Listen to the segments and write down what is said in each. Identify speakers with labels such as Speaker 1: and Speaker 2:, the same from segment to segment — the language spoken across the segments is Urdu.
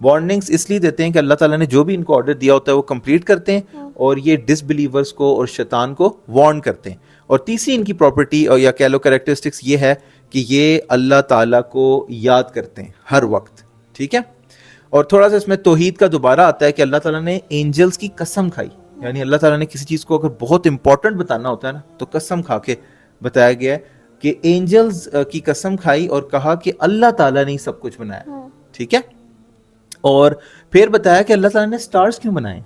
Speaker 1: وارننگس اس لیے دیتے ہیں کہ اللہ تعالیٰ نے جو بھی ان کو آرڈر دیا ہوتا ہے وہ کمپلیٹ کرتے ہیں اور یہ ڈس بلیورز کو اور شیطان کو وارن کرتے ہیں. اور تیسری ان کی پراپرٹی اور یا کہہ لو کریکٹرسٹکس یہ ہے کہ یہ اللہ تعالیٰ کو یاد کرتے ہیں ہر وقت. ٹھیک ہے. اور تھوڑا سا اس میں توحید کا دوبارہ آتا ہے کہ اللہ تعالیٰ نے اینجلز کی قسم کھائی, یعنی اللہ تعالیٰ نے کسی چیز کو اگر بہت امپورٹنٹ بتانا ہوتا ہے نا تو قسم کھا کے بتایا گیا ہے کہ اینجلز کی قسم کھائی اور کہا کہ اللہ تعالیٰ نے سب کچھ بنایا. ٹھیک ہے. اور پھر بتایا کہ اللہ تعالیٰ نے سٹارز کیوں بنائے.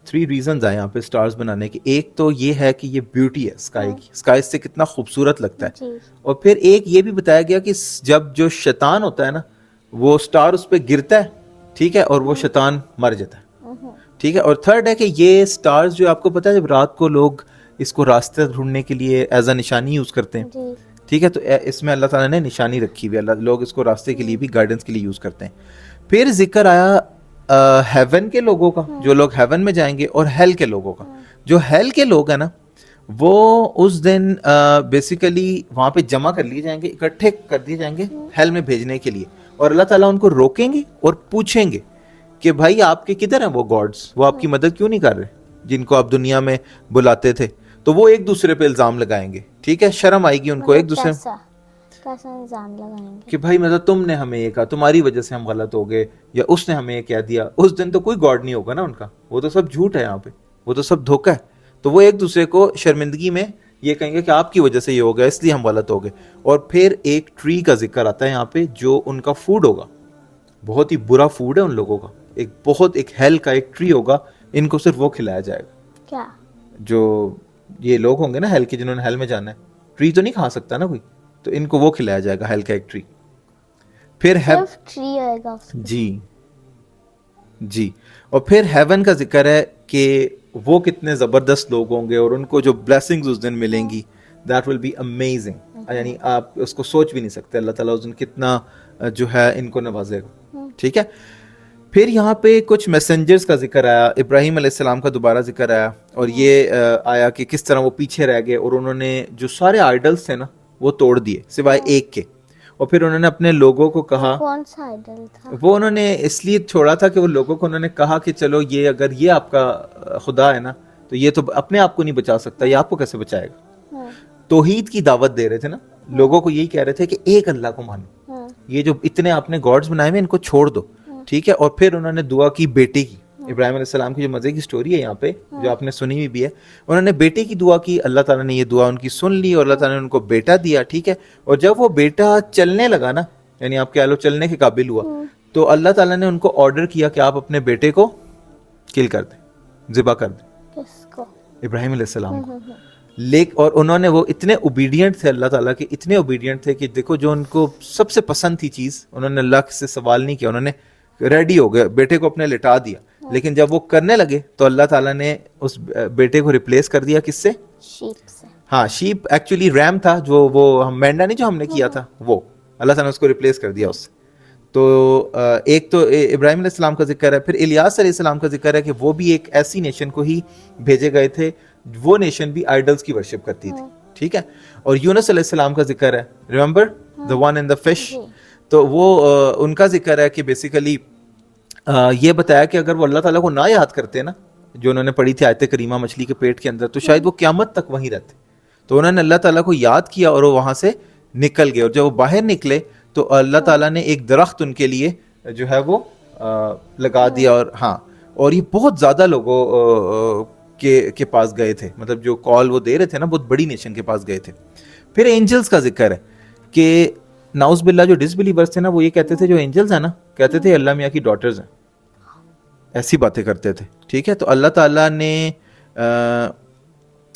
Speaker 1: 3 ریزنز آئے یہاں پہ سٹارز بنانے کے. ایک تو یہ ہے کہ یہ بیوٹی ہے اسکائی کی, اسکائی سے کتنا خوبصورت لگتا ہے. اور پھر ایک یہ بھی بتایا گیا کہ جب جو شیطان ہوتا ہے نا وہ سٹار اس پہ گرتا ہے, ٹھیک ہے, اور وہ شیطان مر جاتا ہے. ٹھیک ہے. اور تھرڈ ہے کہ یہ سٹارز جو آپ کو پتا ہے جب رات کو لوگ اس کو راستے ڈھونڈنے کے لیے ایز اے نشانی یوز کرتے ہیں. ٹھیک ہے. تو اس میں اللہ تعالیٰ نے نشانی رکھی ہوئی ہے, لوگ اس کو راستے کے لیے بھی گائیڈنس کے لیے یوز کرتے ہیں. پھر ذکر آیا ہیون کے لوگوں کا, جو لوگ ہیون میں جائیں گے, اور ہیل کے لوگوں کا. جو ہیل کے لوگ ہیں نا وہ اس دن بیسیکلی وہاں پہ جمع کر لیے جائیں گے, اکٹھے کر دیے جائیں گے ہیل میں بھیجنے کے لیے. اور اللہ تعالیٰ ان کو روکیں گے اور پوچھیں گے کہ بھائی آپ کے کدھر ہیں وہ گاڈز, وہ آپ کی مدد کیوں نہیں کر رہے جن کو آپ دنیا میں بلاتے تھے. تو وہ ایک دوسرے پہ الزام لگائیں گے. ٹھیک ہے. شرم آئے گی ان کو ایک دوسرے
Speaker 2: کیسا الزام لگائیں گے
Speaker 1: کہ بھائی مطلب تم نے ہمیں یہ کہا, تمہاری وجہ سے ہم غلط ہو گئے, یا اس نے ہمیں یہ کہہ دیا. اس دن تو کوئی گاڈ نہیں ہوگا نا ان کا, وہ تو سب جھوٹ ہے یہاں پہ, وہ تو سب دھوکہ ہے. تو وہ ایک دوسرے کو شرمندگی میں یہ کہیں گے کہ آپ کی وجہ سے یہ ہو گیا, اس لیے ہم غلط ہو گئے. اور پھر ایک ٹری کا ذکر آتا ہے یہاں پہ جو ان کا فوڈ ہوگا, بہت ہی برا فوڈ ہے ان لوگوں کا. ایک ہیل کا ایک ٹری ہوگا, ان کو صرف وہ کھلایا جائے گا.
Speaker 2: کیا
Speaker 1: جو یہ لوگ ہوں گے نا ہیل کے, جنہوں نے ہیل میں جانا ہے, ٹری تو نہیں کھا سکتا نا کوئی, تو ان کو وہ کھلایا جائے گا ہیل کا ایک ٹری. پھر
Speaker 2: ٹری آئے گا
Speaker 1: جی. اور پھر ہیون کا ذکر ہے کہ وہ کتنے زبردست لوگ ہوں گے اور ان کو جو بلیسنگز اس دن ملیں گی, دیٹ ول بی امیزنگ. یعنی آپ اس کو سوچ بھی نہیں سکتے اللہ تعالیٰ اس دن کتنا جو ہے ان کو نوازے گا. ٹھیک ہے. پھر یہاں پہ کچھ میسنجرز کا ذکر آیا, ابراہیم علیہ السلام کا دوبارہ ذکر آیا, اور یہ آیا کہ کس طرح وہ پیچھے رہ گئے اور انہوں نے جو سارے آئیڈلز تھے نا وہ توڑ دیے سوائے ایک کے. اور پھر انہوں نے اپنے لوگوں کو کہا,
Speaker 2: کون سا آئیڈل تھا
Speaker 1: وہ انہوں نے اس لیے چھوڑا تھا کہ وہ لوگوں کو انہوں نے کہا کہ چلو یہ اگر یہ آپ کا خدا ہے نا تو یہ تو اپنے آپ کو نہیں بچا سکتا, یہ آپ کو کیسے بچائے گا. توحید کی دعوت دے رہے تھے نا لوگوں کو, یہی کہہ رہے تھے کہ ایک اللہ کو مانو, یہ جو اتنے آپ نے گاڈز بنائے ہوئے ان کو چھوڑ دو. ٹھیک ہے. اور پھر انہوں نے دعا کی بیٹے کی, ابراہیم علیہ السلام کی جو مزے کی سٹوری ہے یہاں پہ جو آپ نے سنی ہوئی بھی ہے, انہوں نے بیٹے کی دعا کی, اللہ تعالیٰ نے یہ دعا ان کی سن لی اور اللہ تعالیٰ نے ان کو بیٹا دیا. ٹھیک ہے. اور جب وہ بیٹا چلنے لگا نا, یعنی آپ کہہ لو چلنے کے قابل ہوا, تو اللہ تعالیٰ نے ان کو آرڈر کیا کہ آپ اپنے بیٹے کو کل کر دیں, ذبح کر دیں.
Speaker 2: کس کو؟
Speaker 1: ابراہیم علیہ السلام کو. اور انہوں نے, وہ اتنے اوبیڈینٹ تھے اللہ تعالیٰ کے, اتنے اوبیڈینٹ تھے کہ دیکھو جو ان کو سب سے پسند تھی چیز, انہوں نے اللہ سے سوال نہیں کیا, انہوں نے ریڈی ہو گئے, بیٹے کو اپنے لٹا دیا. لیکن جب وہ کرنے لگے تو اللہ تعالیٰ نے اس بیٹے کو ریپلیس کر دیا کس سے؟
Speaker 2: شیپ سے.
Speaker 1: ہاں, شیپ ایکچولی ریم تھا, جو وہ مینڈا نہیں جو ہم نے کیا تھا, وہ اللہ تعالیٰ نے اس کو ریپلیس کر دیا اس سے. تو ایک تو ابراہیم علیہ السلام کا ذکر ہے. پھر الیاس علیہ السلام کا ذکر ہے کہ وہ بھی ایک ایسی نیشن کو ہی بھیجے گئے تھے, وہ نیشن بھی آئیڈلز کی ورشپ کرتی تھی. ٹھیک ہے. اور یونس علیہ السلام کا ذکر ہے, remember the one in the fish, تو وہ ان کا ذکر ہے کہ بیسیکلی یہ بتایا کہ اگر وہ اللہ تعالیٰ کو نہ یاد کرتے نا, جو انہوں نے پڑھی تھی آیت کریمہ مچھلی کے پیٹ کے اندر, تو شاید وہ قیامت تک وہیں رہتے. تو انہوں نے اللہ تعالیٰ کو یاد کیا اور وہ وہاں سے نکل گئے, اور جب وہ باہر نکلے تو اللہ تعالیٰ نے ایک درخت ان کے لیے جو ہے وہ لگا دیا. اور ہاں, اور یہ بہت زیادہ لوگوں کے پاس گئے تھے, مطلب جو کال وہ دے رہے تھے نا, بہت بڑی نیشن کے پاس گئے تھے. پھر اینجلز کا ذکر ہے کہ ناؤز باللہ جو ڈس بلیورز تھے نا, وہ یہ کہتے تھے جو اینجلز ہیں نا, کہتے تھے اللہ میاں کی ڈاٹرز ہیں, ایسی باتیں کرتے تھے. ٹھیک ہے. تو اللہ تعالیٰ نے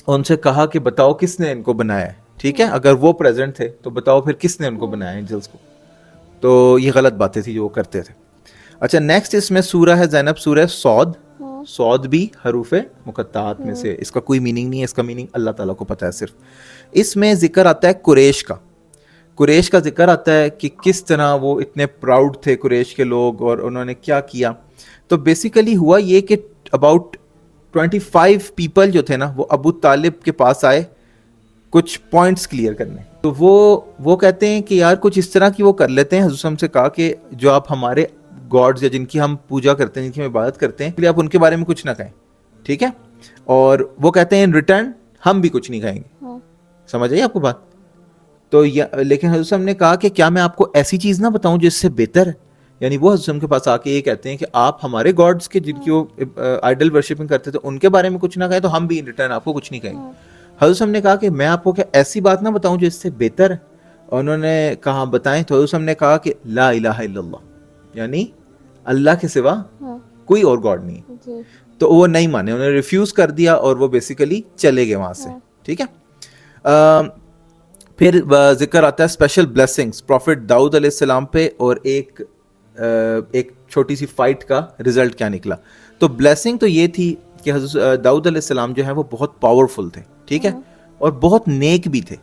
Speaker 1: ان سے کہا کہ بتاؤ کس نے ان کو بنایا ہے. ٹھیک ہے. اگر وہ پریزنٹ تھے تو بتاؤ پھر کس نے ان کو بنایا اینجلز کو. تو یہ غلط باتیں تھی جو وہ کرتے تھے. اچھا, نیکسٹ اس میں سورہ ہے زینب, سورہ صاد. صاد بھی حروف مقطعات میں سے, اس کا کوئی میننگ نہیں ہے, اس کا میننگ اللہ تعالیٰ کو پتہ ہے صرف. اس میں ذکر آتا ہے قریش کا. قریش کا ذکر آتا ہے کہ کس طرح وہ اتنے پراؤڈ تھے قریش کے لوگ, اور انہوں نے کیا کیا. تو بیسیکلی ہوا یہ کہ اباؤٹ 25 پیپل جو تھے نا, وہ ابو طالب کے پاس آئے کچھ پوائنٹس کلیئر کرنے. تو وہ کہتے ہیں کہ یار کچھ اس طرح کی وہ کر لیتے ہیں. حضرت سے کہا کہ جو آپ ہمارے گاڈز یا جن کی ہم پوجا کرتے ہیں, جن کی ہم عبادت کرتے ہیں, اس لیے آپ ان کے بارے میں کچھ نہ کہیں, ٹھیک ہے. اور وہ کہتے ہیں ان ریٹرن ہم بھی کچھ نہیں کہیں گے. سمجھ آئی آپ کو بات؟ تو لیکن حضرت صاحب نے کہا کہ کیا میں آپ کو ایسی چیز نہ بتاؤں جس سے بہتر ہے. یعنی وہ حضرت صاحب کے پاس آ کے یہ کہتے ہیں کہ آپ ہمارے گاڈز کے جن کی وہ آئیڈل ورشپنگ کرتے تھے ان کے بارے میں کچھ نہ کہیں تو ہم بھی ان ریٹرن آپ کو کچھ نہیں کہیں گے. حضرت صاحب نے کہا کہ میں آپ کو کیا ایسی بات نہ بتاؤں جو اس سے بہتر ہے. اور انہوں نے کہا بتائیں. تو حضرت صاحب نے کہا کہ لا الہ الا اللہ, یعنی اللہ کے سوا کوئی اور گاڈ نہیں. تو وہ نہیں مانے, انہوں نے ریفیوز کر دیا اور وہ بیسیکلی چلے گئے وہاں سے, ٹھیک ہے. پھر ذکر آتا ہے اسپیشل بلیسنگز پروفٹ داؤد علیہ السلام پہ, اور ایک چھوٹی سی فائٹ کا رزلٹ کیا نکلا. تو بلیسنگ تو یہ تھی کہ حضرت داؤد علیہ السلام جو ہے وہ بہت پاورفل تھے, ٹھیک ہے, اور بہت نیک بھی تھے.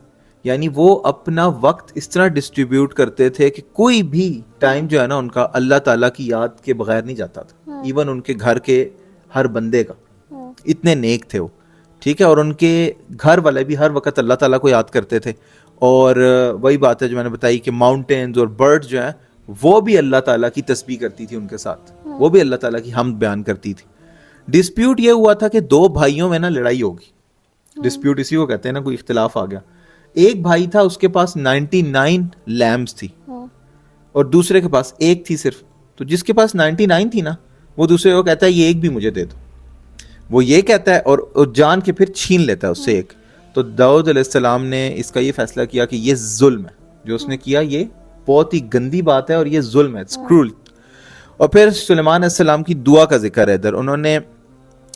Speaker 1: یعنی وہ اپنا وقت اس طرح ڈسٹریبیوٹ کرتے تھے کہ کوئی بھی ٹائم جو ہے نا ان کا اللہ تعالیٰ کی یاد کے بغیر نہیں جاتا تھا, ایون ان کے گھر کے ہر بندے کا. اتنے نیک تھے وہ, ٹھیک ہے. اور ان کے گھر والے بھی ہر وقت اللہ تعالیٰ کو یاد کرتے تھے. اور وہی بات ہے جو میں نے بتائی کہ ماؤنٹینز اور برڈ جو ہیں وہ بھی اللہ تعالیٰ کی تسبیح کرتی تھی ان کے ساتھ, وہ بھی اللہ تعالیٰ کی حمد بیان کرتی تھی. ڈسپیوٹ یہ ہوا تھا کہ دو بھائیوں میں نا لڑائی ہوگی. ڈسپیوٹ اسی کو کہتے ہیں نا, کوئی اختلاف آ گیا. ایک بھائی تھا اس کے پاس 99 لیمبس تھی اور دوسرے کے پاس ایک تھی صرف. تو جس کے پاس 99 تھی نا وہ دوسرے کو کہتا ہے یہ ایک بھی مجھے دے دو. وہ یہ کہتا ہے اور جان کے پھر چھین لیتا ہے اس سے ایک. تو داؤد علیہ السلام نے اس کا یہ فیصلہ کیا کہ یہ ظلم ہے جو اس نے کیا, یہ بہت ہی گندی بات ہے اور یہ ظلم ہے, اٹس کرول. اور پھر سلیمان علیہ السلام کی دعا کا ذکر ہے ادھر. انہوں نے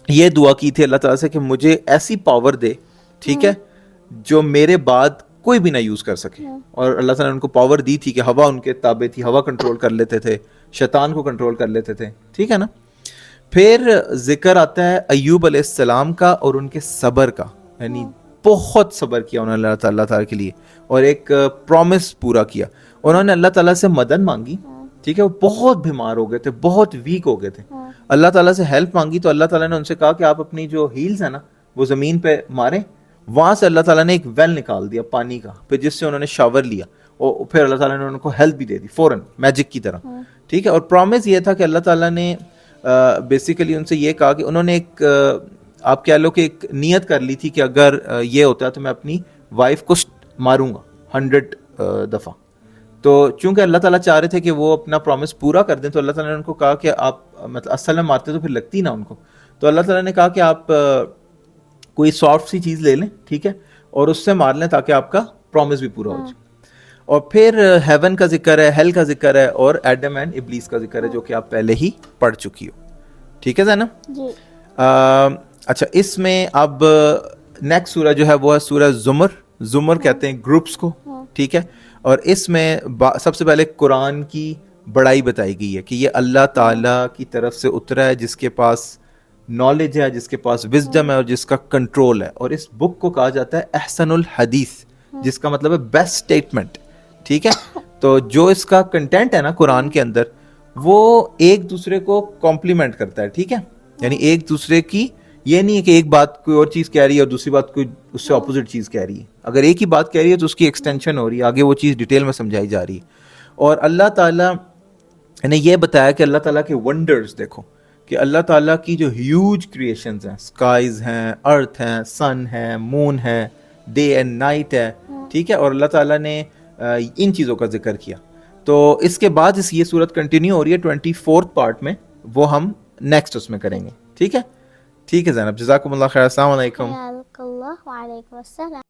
Speaker 1: یہ دعا کی تھی اللہ تعالیٰ سے کہ مجھے ایسی پاور دے, ٹھیک ہے, جو میرے بعد کوئی بھی نہ یوز کر سکے. اور اللہ تعالیٰ نے ان کو پاور دی تھی کہ ہوا ان کے تابع تھی, ہوا کنٹرول کر لیتے تھے, شیطان کو کنٹرول کر لیتے تھے, ٹھیک ہے نا. پھر ذکر آتا ہے ایوب علیہ السلام کا اور ان کے صبر کا. یعنی بہت صبر کیا انہوں نے اللہ تعالیٰ کے لیے اور ایک پرومس پورا کیا. انہوں نے اللہ تعالیٰ سے مدد مانگی, ٹھیک ہے. وہ بہت بیمار ہو گئے تھے, بہت ویک ہو گئے تھے. اللہ تعالیٰ سے ہیلپ مانگی تو اللہ تعالیٰ نے ان سے کہا کہ آپ اپنی جو ہیلز ہیں نا وہ زمین پہ ماریں. وہاں سے اللہ تعالیٰ نے ایک ویل نکال دیا پانی کا, پھر جس سے انہوں نے شاور لیا اور پھر اللہ تعالیٰ نے ان کو ہیلپ بھی دے دی فوراً, میجک کی طرح, ٹھیک ہے. اور پرومس یہ تھا کہ اللہ تعالیٰ نے بیسیکلی ان سے یہ کہا کہ انہوں نے ایک آپ کہہ لو کہ ایک نیت کر لی تھی کہ اگر یہ ہوتا ہے تو میں اپنی وائف کو ماروں گا 100 دفعہ. تو چونکہ اللہ تعالیٰ چاہ رہے تھے کہ وہ اپنا پرومس پورا کر دیں تو اللہ تعالیٰ نے ان کو کہا کہ آپ مطلب اصل میں مارتے تو پھر لگتی نا ان کو. تو اللہ تعالیٰ نے کہا کہ آپ کوئی سافٹ سی چیز لے لیں, ٹھیک ہے, اور اس سے مار لیں تاکہ آپ کا پرومس بھی پورا ہو جائے. اور پھر ہیون کا ذکر ہے, ہیل کا ذکر ہے, اور ایڈم اینڈ ابلیس کا ذکر ہے جو کہ آپ پہلے ہی پڑھ چکی ہو, ٹھیک ہے زینب جی. اچھا, اس میں اب نیکسٹ سورہ جو ہے وہ ہے سورہ زمر. زمر کہتے ہیں گروپس کو, ٹھیک ہے. اور اس میں سب سے پہلے قرآن کی بڑائی بتائی گئی ہے کہ یہ اللہ تعالیٰ کی طرف سے اترا ہے جس کے پاس نالج ہے, جس کے پاس وزڈم ہے اور جس کا کنٹرول ہے. اور اس بک کو کہا جاتا ہے احسن الحدیث, جس کا مطلب ہے بیسٹ اسٹیٹمنٹ, ٹھیک ہے. تو جو اس کا کنٹینٹ ہے نا قرآن کے اندر وہ ایک دوسرے کو کمپلیمنٹ کرتا ہے, ٹھیک ہے. یعنی ایک دوسرے کی, یہ نہیں ہے کہ ایک بات کوئی اور چیز کہہ رہی ہے اور دوسری بات کوئی اس سے اپوزٹ چیز کہہ رہی ہے. اگر ایک ہی بات کہہ رہی ہے تو اس کی ایکسٹینشن ہو رہی ہے, آگے وہ چیز ڈیٹیل میں سمجھائی جا رہی ہے. اور اللہ تعالیٰ نے یہ بتایا کہ اللہ تعالیٰ کے ونڈرز دیکھو, کہ اللہ تعالیٰ کی جو ہیوج کریشنز ہیں, اسکائز ہیں, ارتھ ہیں, سن ہے, مون ہے, ڈے اینڈ نائٹ ہے, ٹھیک ہے. اور اللہ تعالیٰ نے ان چیزوں کا ذکر کیا. تو اس کے بعد یہ صورت کنٹینیو ہو رہی ہے 24th پارٹ میں, وہ ہم نیکسٹ اس میں کریں گے, ٹھیک ہے. ٹھیک ہے زینب, جزاکم اللہ خیر, السلام علیکم.
Speaker 2: وعلیکم السلام.